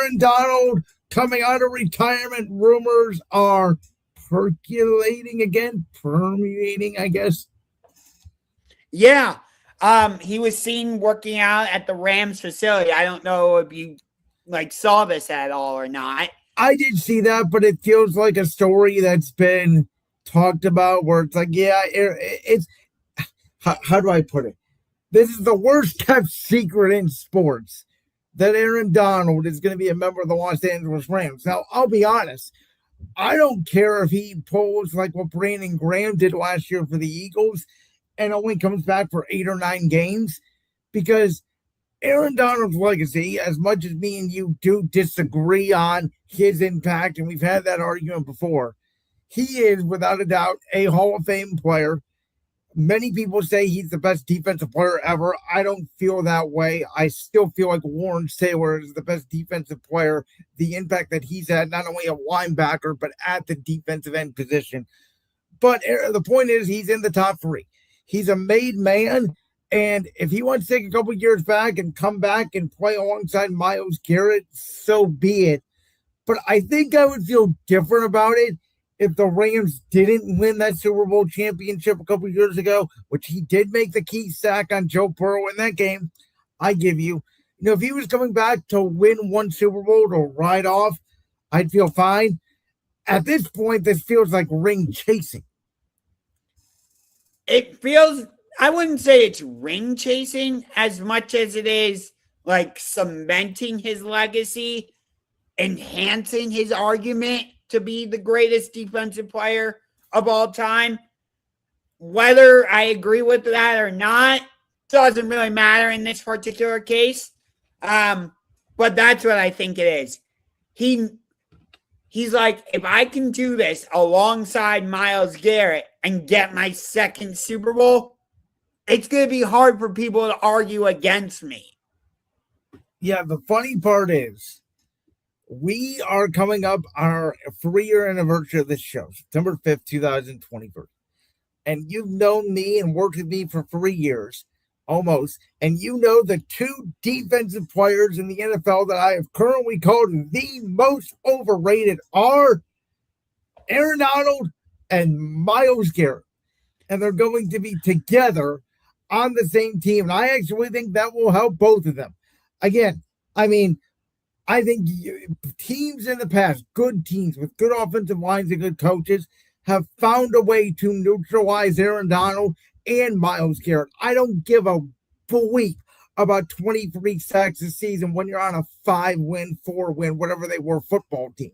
Aaron Donald coming out of retirement. Rumors are percolating again, permeating, I guess. Yeah. He was seen working out at the Rams facility. I don't know if you saw this at all or not. I did see that, but it feels like a story that's been talked about where it's like, yeah, it's how do I put it? This is the worst kept secret in sports that Aaron Donald is going to be a member of the Los Angeles Rams. Now, I'll be honest. I don't care if he pulls like what Brandon Graham did last year for the Eagles and only comes back for 8 or 9 games, because Aaron Donald's legacy, as much as me and you do disagree on his impact, and we've had that argument before, he is without a doubt a Hall of Fame player. Many people say he's the best defensive player ever. I don't feel that way. I still feel like Warren Saylor is the best defensive player. The impact that he's had, not only a linebacker, but at the defensive end position. But the point is, he's in the top 3. He's a made man. And if he wants to take a couple years back and come back and play alongside Myles Garrett, so be it. But I think I would feel different about it if the Rams didn't win that Super Bowl championship a couple years ago, which he did make the key sack on Joe Burrow in that game. I give you. If he was coming back to win one Super Bowl to ride off, I'd feel fine. At this point, this feels like ring chasing. It feels, I wouldn't say it's ring chasing as much as it is like cementing his legacy, enhancing his argument to be the greatest defensive player of all time. Whether I agree with that or not doesn't really matter in this particular case. But that's what I think it is. He's like, if I can do this alongside Myles Garrett and get my second Super Bowl, it's going to be hard for people to argue against me. Yeah, the funny part is, we are coming up on our 3-year anniversary of this show, September 5th, 2023. And you've known me and worked with me for 3 years, almost. And you know the 2 defensive players in the NFL that I have currently called the most overrated are Aaron Donald and Myles Garrett. And they're going to be together on the same team. And I actually think that will help both of them. Again, I think teams in the past, good teams with good offensive lines and good coaches, have found a way to neutralize Aaron Donald and Myles Garrett. I don't give a bleep about 23 sacks a season when you're on a 5-win, 4-win, whatever they were, football team.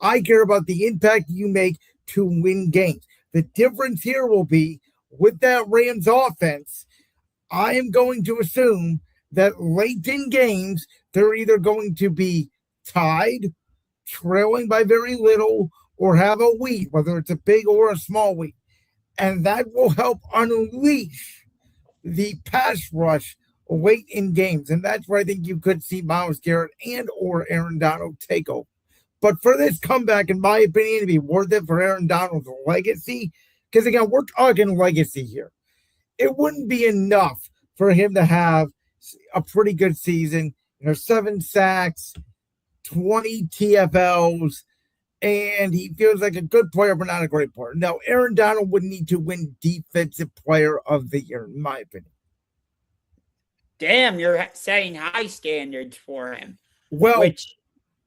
I care about the impact you make to win games. The difference here will be with that Rams offense, I am going to assume that late in games, they're either going to be tied, trailing by very little, or have a lead, whether it's a big or a small lead. And that will help unleash the pass rush late in games. And that's where I think you could see Myles Garrett and or Aaron Donald take over. But for this comeback, in my opinion, to be worth it for Aaron Donald's legacy, because again, we're talking legacy here. It wouldn't be enough for him to have a pretty good season, 7 sacks, 20 TFLs, and he feels like a good player, but not a great player. No, Aaron Donald would need to win Defensive Player of the Year, in my opinion. Damn, you're setting high standards for him. Well,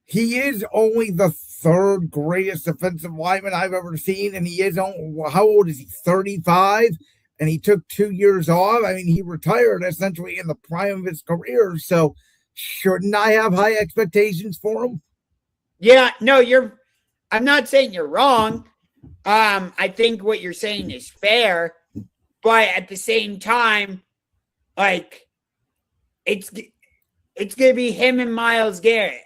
he is only the 3rd greatest defensive lineman I've ever seen, and he is how old is he? 35? And he took 2 years off. He retired essentially in the prime of his career. So shouldn't I have high expectations for him? Yeah, no, I'm not saying you're wrong. I think what you're saying is fair, but at the same time, it's going to be him and Myles Garrett.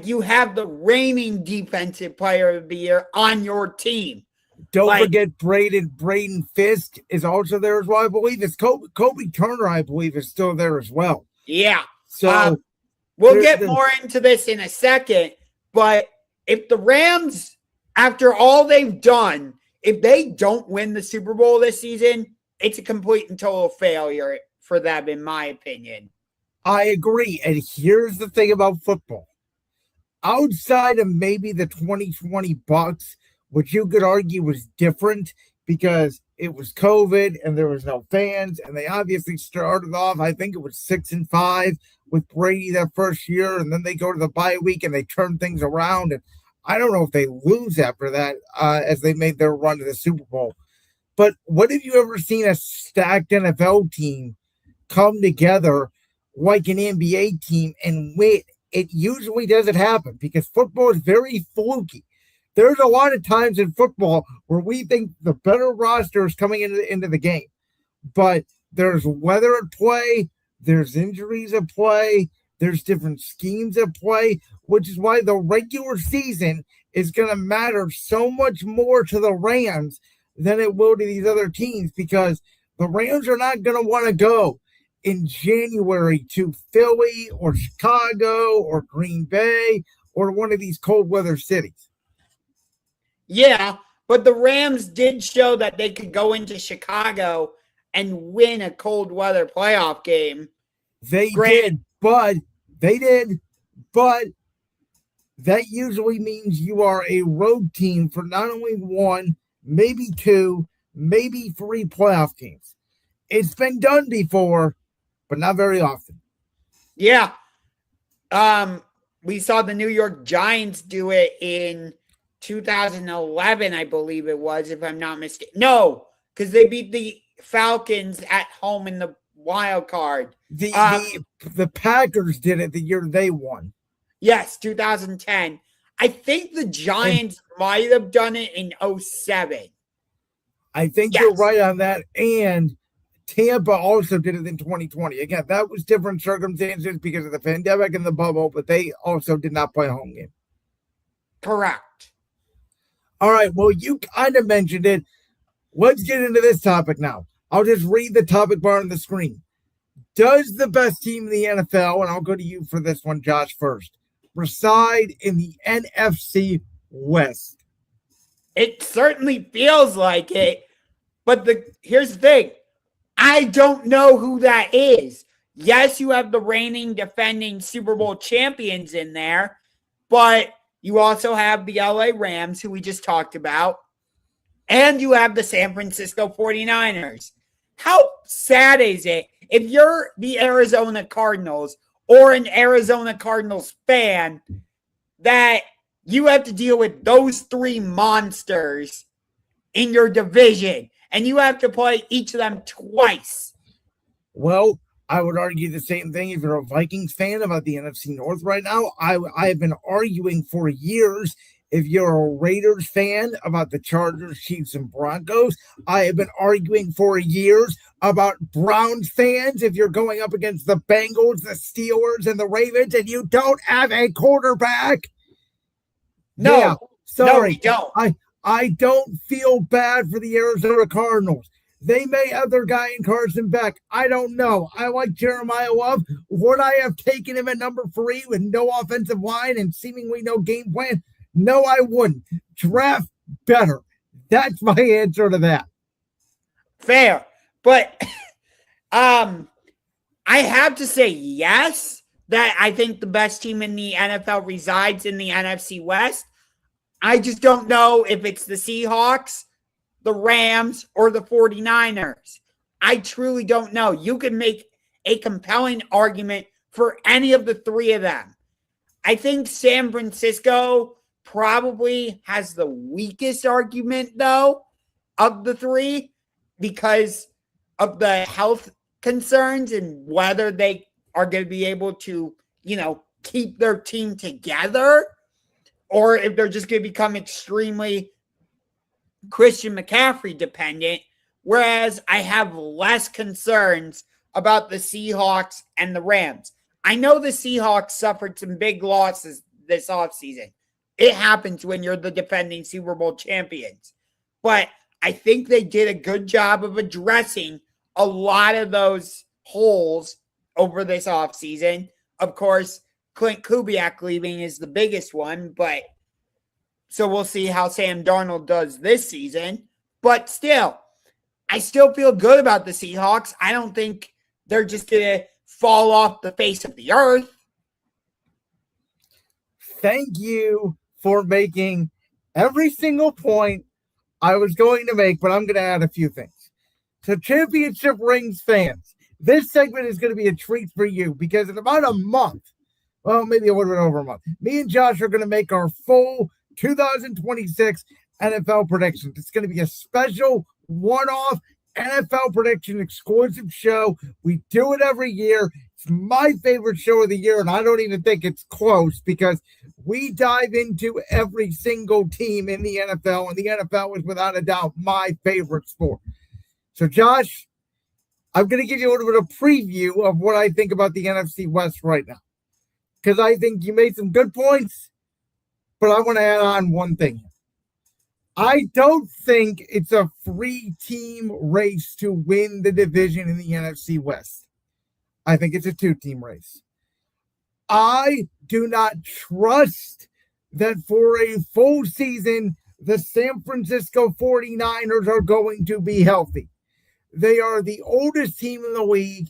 You have the reigning defensive player of the year on your team. Don't forget Braden Fisk is also there as well. I believe it's Kobe Turner, I believe, is still there as well. Yeah. So we'll get more into this in a second. But if the Rams, after all they've done, if they don't win the Super Bowl this season, it's a complete and total failure for them, in my opinion. I agree. And here's the thing about football. Outside of maybe the 2020 Bucks, which you could argue was different because it was COVID and there was no fans, and they obviously started off, I think it was 6-5 with Brady that first year, and then they go to the bye week and they turn things around. And I don't know if they lose after that as they made their run to the Super Bowl. But what have you ever seen a stacked NFL team come together like an NBA team and win? It usually doesn't happen because football is very fluky. There's a lot of times in football where we think the better roster is coming into the game, but there's weather at play, there's injuries at play, there's different schemes at play, which is why the regular season is going to matter so much more to the Rams than it will to these other teams, because the Rams are not going to want to go in January to Philly or Chicago or Green Bay or one of these cold weather cities. Yeah, but the Rams did show that they could go into Chicago and win a cold weather playoff game. They did, but that usually means you are a road team for not only one, maybe two, maybe three playoff games. It's been done before, but not very often. Yeah. We saw the New York Giants do it in 2011, I believe it was, if I'm not mistaken. No, because they beat the Falcons at home in the wild card. The Packers did it the year they won. Yes, 2010. I think the Giants might have done it in 2007. I think you're right on that. And Tampa also did it in 2020. Again, that was different circumstances because of the pandemic and the bubble, but they also did not play a home game. Correct. All right, well, you kind of mentioned it. Let's get into this topic now. I'll just read the topic bar on the screen. Does the best team in the NFL, and I'll go to you for this one, Josh, first, reside in the NFC West? It certainly feels like it, but here's the thing. I don't know who that is. Yes, you have the reigning defending Super Bowl champions in there, but you also have the LA Rams, who we just talked about, and you have the San Francisco 49ers. How sad is it if you're the Arizona Cardinals or an Arizona Cardinals fan that you have to deal with those three monsters in your division and you have to play each of them twice? Well, I would argue the same thing if you're a Vikings fan about the NFC North right now. I have been arguing for years if you're a Raiders fan about the Chargers, Chiefs, and Broncos. I have been arguing for years about Browns fans if you're going up against the Bengals, the Steelers, and the Ravens, and you don't have a quarterback. No, yeah, sorry. No, I don't feel bad for the Arizona Cardinals. They may have their guy in Carson Beck. I don't know. I like Jeremiah Love. Would I have taken him at number 3 with no offensive line and seemingly no game plan? No, I wouldn't. Draft better. That's my answer to that. Fair. But I have to say yes, that I think the best team in the NFL resides in the NFC West. I just don't know if it's the Seahawks, the Rams, or the 49ers. I truly don't know. You can make a compelling argument for any of the three of them. I think San Francisco probably has the weakest argument, though, of the three because of the health concerns and whether they are going to be able to, keep their team together, or if they're just going to become extremely Christian McCaffrey dependent, whereas I have less concerns about the Seahawks and the Rams. I know the Seahawks suffered some big losses this offseason. It happens when you're the defending Super Bowl champions. But I think they did a good job of addressing a lot of those holes over this offseason. Of course, Clint Kubiak leaving is the biggest one, but so we'll see how Sam Darnold does this season. But still, I still feel good about the Seahawks. I don't think they're just going to fall off the face of the earth. Thank you for making every single point I was going to make, but I'm going to add a few things. So, championship rings fans, this segment is going to be a treat for you because in about a month, well, maybe a little bit over a month, me and Josh are going to make our full 2026 NFL predictions. It's going to be a special one-off NFL prediction exclusive show. We do it every year. It's my favorite show of the year, and I don't even think it's close because we dive into every single team in the NFL, and the NFL is without a doubt my favorite sport. So, Josh, I'm going to give you a little bit of preview of what I think about the NFC West right now because I think you made some good points, but I want to add on one thing. I don't think it's a three-team race to win the division in the NFC West. I think it's a two-team race. I do not trust that for a full season, the San Francisco 49ers are going to be healthy. They are the oldest team in the league,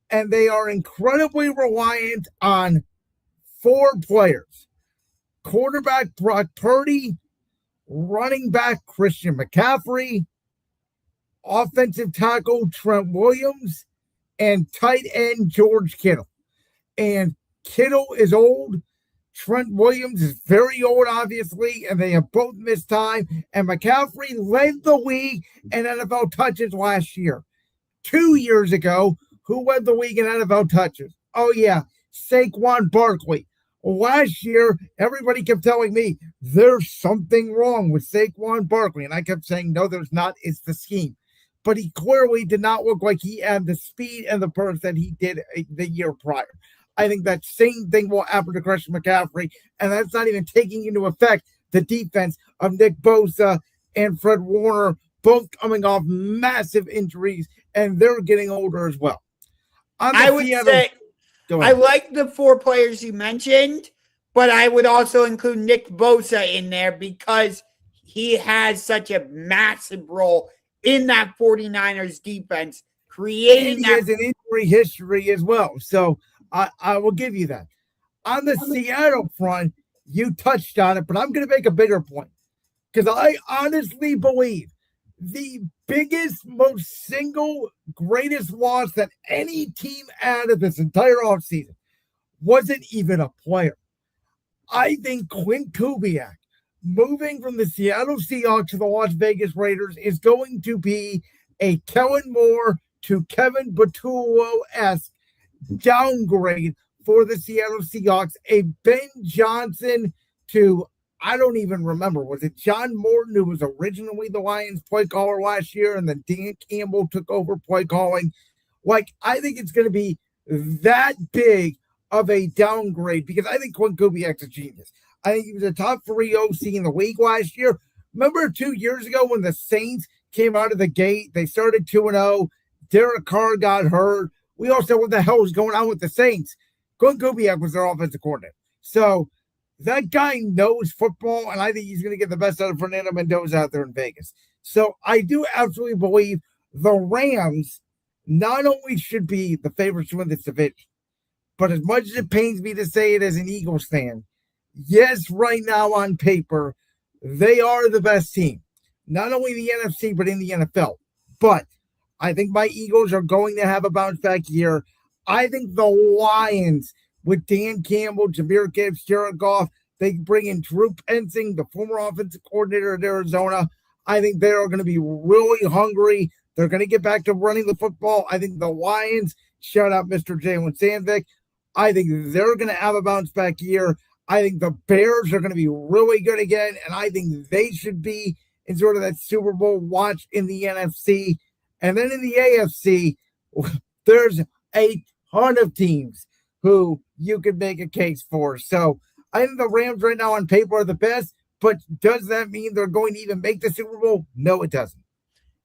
and they are incredibly reliant on four players. Quarterback Brock Purdy, running back Christian McCaffrey, offensive tackle Trent Williams, and tight end George Kittle. And Kittle is old. Trent Williams is very old, obviously, and they have both missed time. And McCaffrey led the league in NFL touches last year. 2 years ago, who led the league in NFL touches? Oh, yeah, Saquon Barkley. Last year, everybody kept telling me there's something wrong with Saquon Barkley. And I kept saying, no, there's not. It's the scheme. But he clearly did not look like he had the speed and the burst that he did the year prior. I think that same thing will happen to Christian McCaffrey. And that's not even taking into effect the defense of Nick Bosa and Fred Warner, both coming off massive injuries, and they're getting older as well. I would say I like the four players you mentioned, but I would also include Nick Bosa in there because he has such a massive role in that 49ers defense, creating and he has an injury history as well. So I will give you that. On the Seattle front, you touched on it, but I'm going to make a bigger point because I honestly believe the biggest, most single greatest loss that any team had of this entire offseason wasn't even a player. I think Clint Kubiak moving from the Seattle Seahawks to the Las Vegas Raiders is going to be a Kellen Moore to Kevin Patullo-esque downgrade for the Seattle Seahawks. A Ben Johnson to, I don't even remember, was it John Morton who was originally the Lions play caller last year and then Dan Campbell took over play calling? Like, I think it's going to be that big of a downgrade because I think Clint Kubiak's a genius. I think he was a top 3 OC in the league last year. Remember 2 years ago when the Saints came out of the gate? They started 2-0. Derek Carr got hurt. We all said, what the hell is going on with the Saints? Clint Kubiak was their offensive coordinator. So that guy knows football, and I think he's going to get the best out of Fernando Mendoza out there in Vegas. So I do absolutely believe the Rams not only should be the favorites to win this division, but as much as it pains me to say it as an Eagles fan, yes, right now on paper, they are the best team. Not only the NFC, but in the NFL. But I think my Eagles are going to have a bounce back year. I think the Lions with Dan Campbell, Jahmyr Gibbs, Jared Goff, they bring in Drew Pensing, the former offensive coordinator at Arizona. I think they are going to be really hungry. They're going to get back to running the football. I think the Lions, shout out Mr. Jalen Sandvik, I think they're going to have a bounce back year. I think the Bears are going to be really good again, and I think they should be in sort of that Super Bowl watch in the NFC. And then in the AFC, there's a ton of teams who you could make a case for. So I think the Rams right now on paper are the best, but does that mean they're going to even make the Super Bowl? No, it doesn't.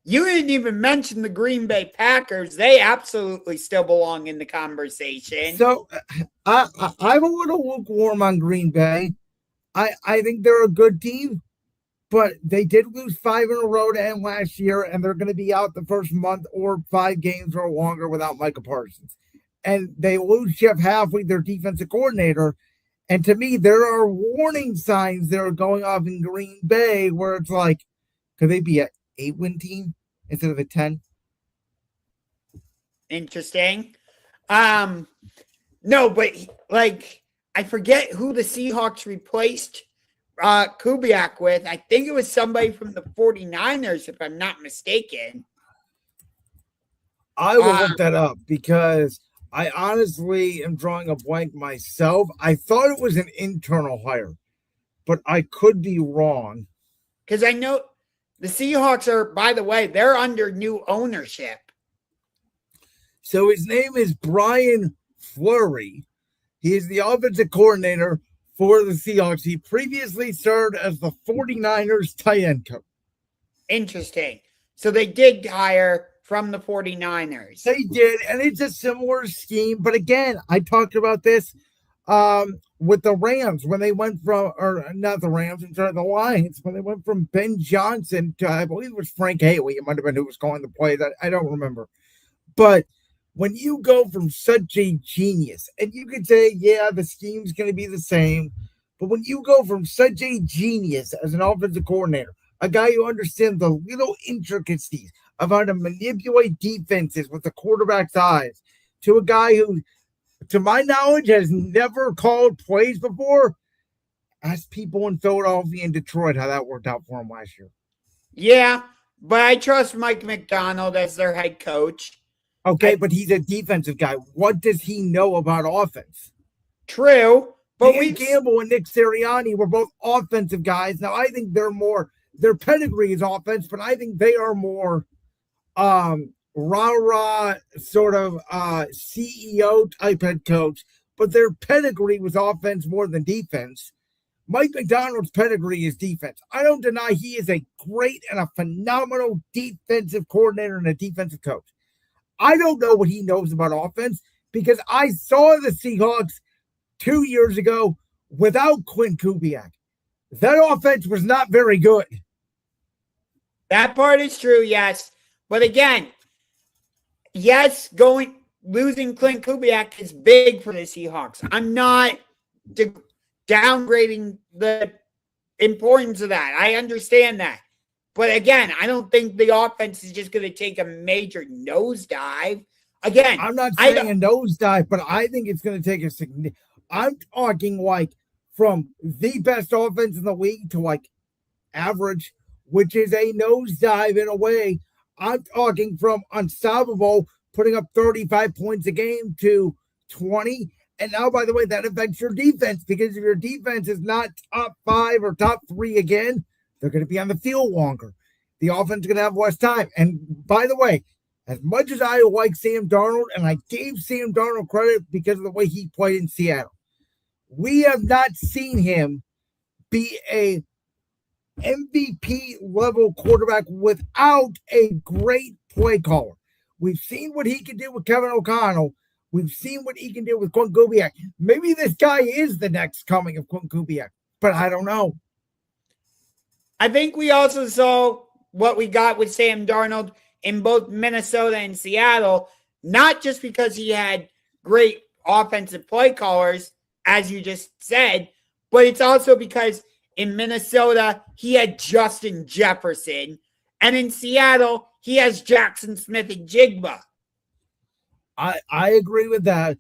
You didn't even mention the Green Bay Packers. They absolutely still belong in the conversation. So I'm a little lukewarm on Green Bay. I think they're a good team, but they did lose 5 in a row to end last year, and they're going to be out the first month or 5 games or longer without Micah Parsons. and they lose Jeff Halfley, their defensive coordinator. And to me, there are warning signs that are going off in Green Bay where it's like, could they be an 8-win team instead of a 10? Interesting. No, but like I forget who the Seahawks replaced Kubiak with. I think it was somebody from the 49ers, if I'm not mistaken. I will look that up because I honestly am drawing a blank myself. I thought it was an internal hire, but I could be wrong. Because I know the Seahawks are, by the way, they're under new ownership. So his name is Brian Fleury. He is the offensive coordinator for the Seahawks. He previously served as the 49ers tight end coach. Interesting. So they did hire from the 49ers. They did, and it's a similar scheme. But again, I talked about this with the Rams when they went from, or not the Rams, I'm sorry, the Lions, when they went from Ben Johnson to, I believe it was Frank Haley. It might have been who was calling the plays. I don't remember. But when you go from such a genius, and you could say, yeah, the scheme's going to be the same, but when you go from such a genius as an offensive coordinator, a guy who understands the little intricacies of how to manipulate defenses with the quarterback's eyes, to a guy who, to my knowledge, has never called plays before, ask people in Philadelphia and Detroit how that worked out for him last year. Yeah, but I trust Mike McDonald as their head coach. Okay, but he's a defensive guy. What does he know about offense? True, but Dan Campbell and Nick Sirianni were both offensive guys. Now, I think they're more, their pedigree is offense, but I think they are more rah-rah sort of CEO type head coach, but their pedigree was offense more than defense. Mike McDonald's pedigree is defense. I don't deny he is a great and a phenomenal defensive coordinator and a defensive coach. I don't know what he knows about offense because I saw the Seahawks 2 years ago without Quinn Kubiak. That offense was not very good. That part is true, yes. But again, yes, losing Clint Kubiak is big for the Seahawks. I'm not downgrading the importance of that. I understand that. But again, I don't think the offense is just going to take a major nosedive. Again, I'm not saying a nosedive, but I think it's going to take a significant. I'm talking like from the best offense in the league to like average, which is a nosedive in a way. I'm talking from unstoppable, putting up 35 points a game to 20. And now, by the way, that affects your defense because if your defense is not top 5 or top 3 again, they're going to be on the field longer. The offense is going to have less time. And by the way, as much as I like Sam Darnold, and I gave Sam Darnold credit because of the way he played in Seattle, we have not seen him be a MVP level quarterback without a great play caller. We've seen what he can do with Kevin O'Connell. We've seen what he can do with Quinn Kubiak. Maybe this guy is the next coming of Quinn Kubiak, but I don't know. I think we also saw what we got with Sam Darnold in both Minnesota and Seattle, not just because he had great offensive play callers, as you just said, but it's also because in Minnesota, he had Justin Jefferson, and in Seattle, he has Jackson Smith and Jigba. I agree with that,